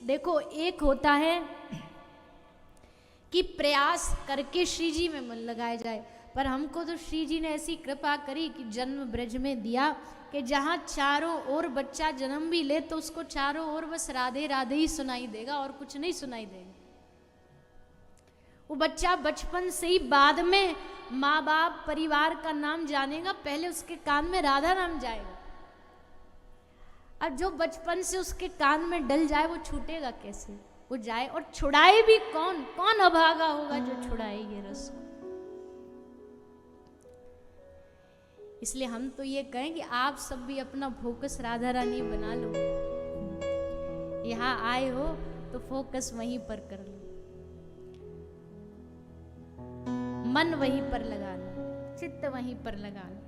देखो, एक होता है कि प्रयास करके श्री जी में मन लगाया जाए, पर हमको तो श्री जी ने ऐसी कृपा करी कि जन्म ब्रज में दिया कि जहाँ चारों ओर बच्चा जन्म भी ले तो उसको चारों ओर बस राधे राधे ही सुनाई देगा और कुछ नहीं सुनाई देगा। वो बच्चा बचपन से ही बाद में माँ बाप परिवार का नाम जानेगा, पहले उसके कान में राधा नाम जाएगा। अब जो बचपन से उसके कान में डल जाए वो छूटेगा कैसे? वो जाए और छुड़ाए भी कौन? कौन अभागा होगा जो छुड़ाए ये रस को? इसलिए हम तो ये कहें कि आप सब भी अपना फोकस राधा रानी बना लो। यहां आए हो तो फोकस वहीं पर कर लो, मन वहीं पर लगा लो, चित्त वहीं पर लगा लो,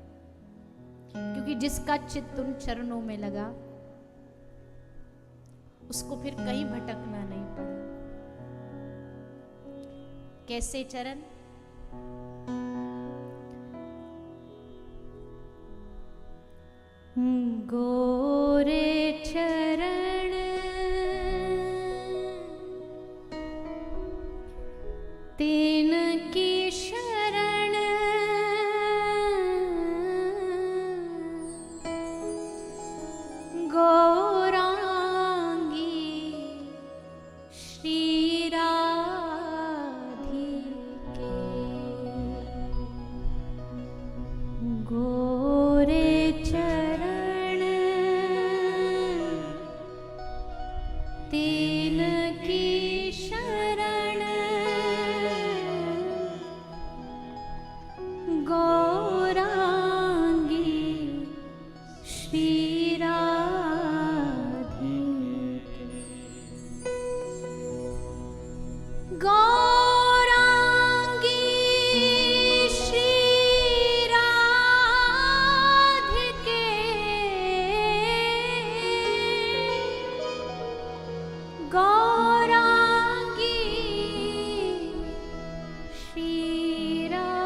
क्योंकि जिसका चित्त उन चरणों में लगा उसको फिर कहीं भटकना नहीं पड़ा। कैसे चरण? गोरे चरण तीन की शरण, गौरांगी श्री राधिके। गोरे चरण तीन की शरण, गौरांगी श्री राधिके। गौरांगी श्री राधिके, गौरांगी श्री राधिके।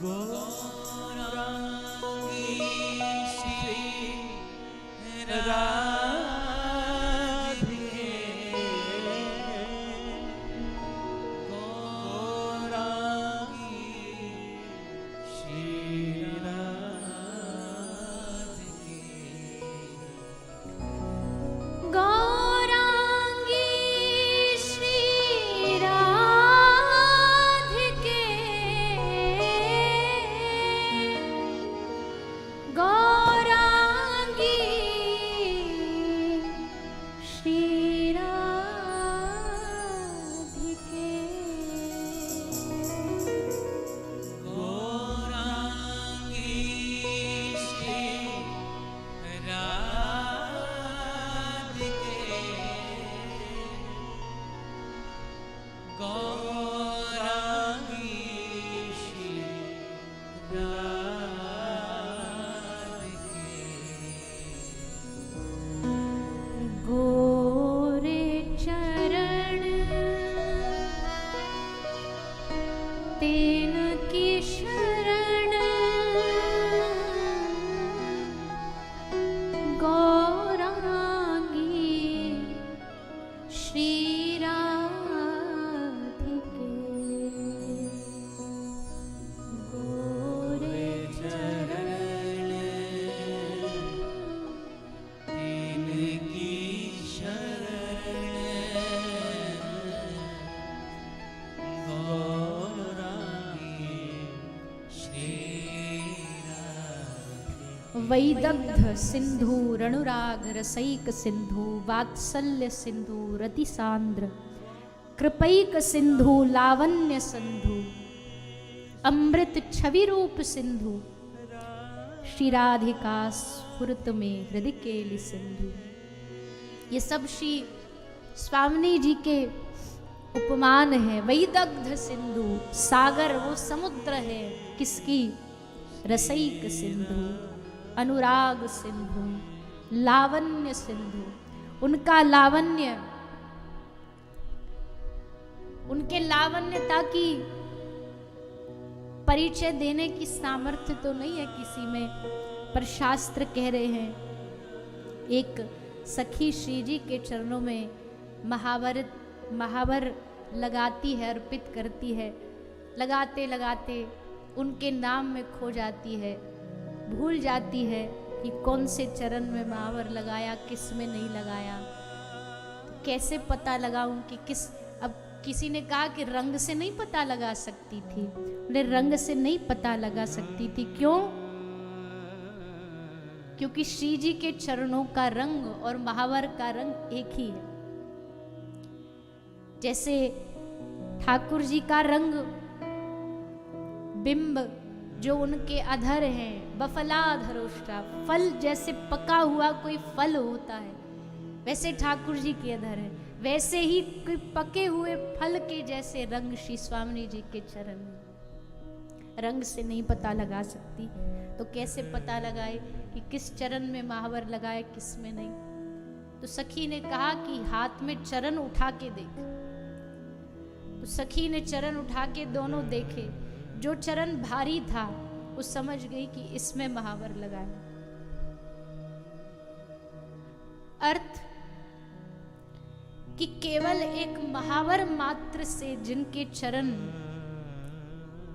गौरांगी श्री राधिके, गौरांगी श्री राधिके। गौरांगी श्री राधिके, गौरांगी श्री राधिके। गौरांगी श्री राधिके, गौरांगी श्री राधिके। गोरे चरण तीन की शरण, गौरांगी श्री राधिके। गोरे चरण तीन की शरण, गौरांगी श्री राधिके। वैदग्ध सिंधु रणुराग रसैक सिंधु, वात्सल्य सिंधु रति सांद्र, कृपैक सिंधु लावण्य सिंधु, अमृत छवि रूप सिंधु, श्री राधिका स्फुरत में हृदय केली सिंधु। ये सब श्री स्वामिनी जी के उपमान है। वैदग्ध सिंधु, सागर वो समुद्र है किसकी? रसैक सिंधु, अनुराग सिंधु, लावण्य सिंधु। उनका लावण्य, उनके लावण्यता की परिचय देने की सामर्थ्य तो नहीं है किसी में, पर शास्त्र कह रहे हैं एक सखी श्री जी के चरणों में महावर लगाती है, अर्पित करती है। लगाते लगाते उनके नाम में खो जाती है, भूल जाती है कि कौन से चरण में महावर लगाया, किस में नहीं लगाया। तो कैसे पता लगाऊं कि किस। अब किसी ने कहा कि रंग से नहीं पता लगा सकती थी। उन्हें रंग से नहीं पता लगा सकती थी। क्यों? क्योंकि श्री जी के चरणों का रंग और महावर का रंग एक ही है। जैसे ठाकुर जी का रंग बिंब जो उनके अधर हैं, बफलाधरोष्टा, फल जैसे पका हुआ कोई फल होता है, वैसे ठाकुर जी के अधर है। वैसे ही कोई पके हुए फल के जैसे रंग श्री स्वामी जी के चरण में। रंग से नहीं पता लगा सकती, तो कैसे पता लगाए कि किस चरण में महावर लगाए, किस में नहीं। तो सखी ने कहा कि हाथ में चरण उठा के देख। तो सखी ने चरण उठा के दोनों देखे। जो चरण भारी था वो समझ गई कि इसमें महावर लगाया। अर्थ कि केवल एक महावर मात्र से जिनके चरण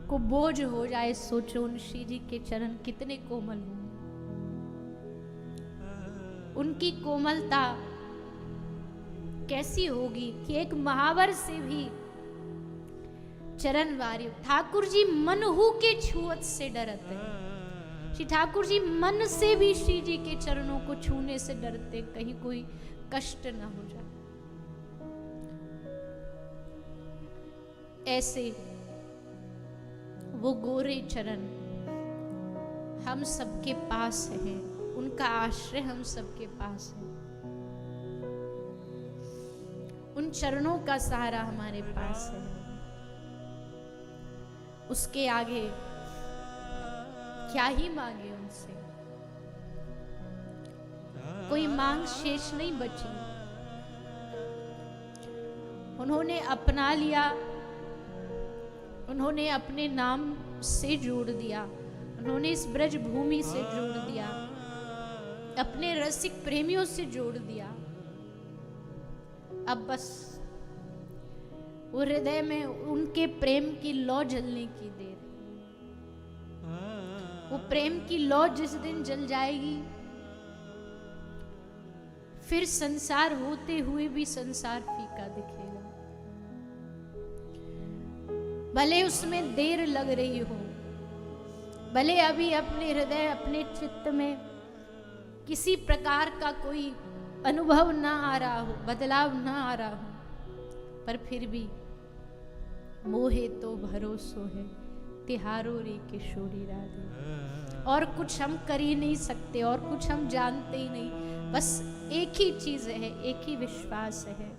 को बोझ हो जाए, सोचो उन श्री जी के चरण कितने कोमल होंगे। उनकी कोमलता कैसी होगी कि एक महावर से भी चरण वारी। ठाकुर जी मनहु के छुअत से डरते हैं। श्री ठाकुर जी मन से भी श्री जी के चरणों को छूने से डरते, कहीं कोई कष्ट न हो जाए। ऐसे वो गोरे चरण हम सबके पास है, उनका आश्रय हम सबके पास है। उन चरणों का सहारा हमारे पास है। उसके आगे क्या ही मांगे उनसे, कोई मांग शेष नहीं बची। उन्होंने अपना लिया, उन्होंने अपने नाम से जोड़ दिया, उन्होंने इस ब्रज भूमि से जोड़ दिया, अपने रसिक प्रेमियों से जोड़ दिया। अब बस वो हृदय में उनके प्रेम की लौ जलने की देर। वो प्रेम की लौ जिस दिन जल जाएगी, फिर संसार होते हुए भी संसार फीका दिखेगा। भले उसमें देर लग रही हो, भले अभी अपने हृदय अपने चित्त में किसी प्रकार का कोई अनुभव ना आ रहा हो, बदलाव ना आ रहा हो, पर फिर भी मोहे तो भरोसो है तिहारो रे किशोरी राधे। और कुछ हम कर ही नहीं सकते, और कुछ हम जानते ही नहीं। बस एक ही चीज है, एक ही विश्वास है